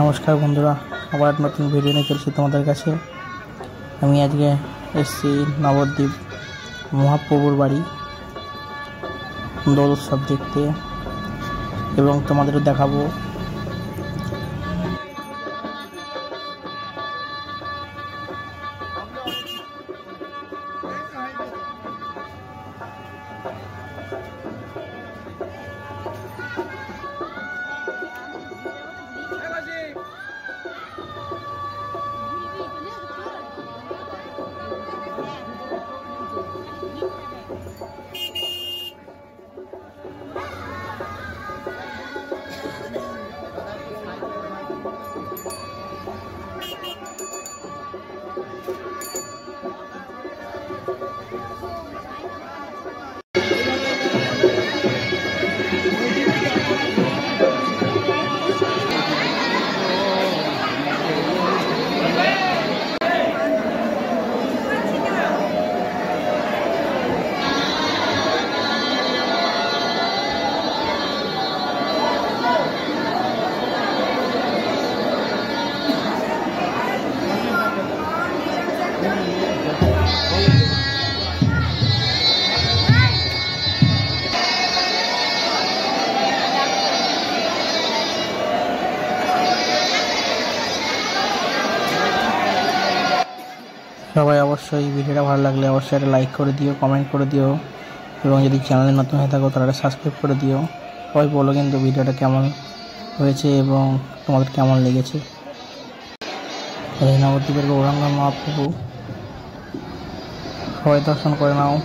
নমস্কার বন্ধুরা, আবার নতুন ভিডিও নিয়ে চলছি তোমাদের কাছে। আমি আজকে এসেছি নবদ্বীপ মহাপ্রভুর বাড়ি দোল উৎসব দেখতে এবং তোমাদের দেখাবো সবাই। অবশ্যই ভিডিওটা ভালো লাগলে অবশ্যই একটা লাইক করে দিও, কমেন্ট করে দিও এবং যদি চ্যানেলে নতুন হয়ে থাকো তাহলে সাবস্ক্রাইব করে দিও। সবাই বলো কিন্তু ভিডিওটা কেমন হয়েছে এবং তোমাদের কেমন লেগেছে। নবদ্বীপের গৌরাঙ্গ মহাপ্রভু, সবাই দর্শন করে নাও।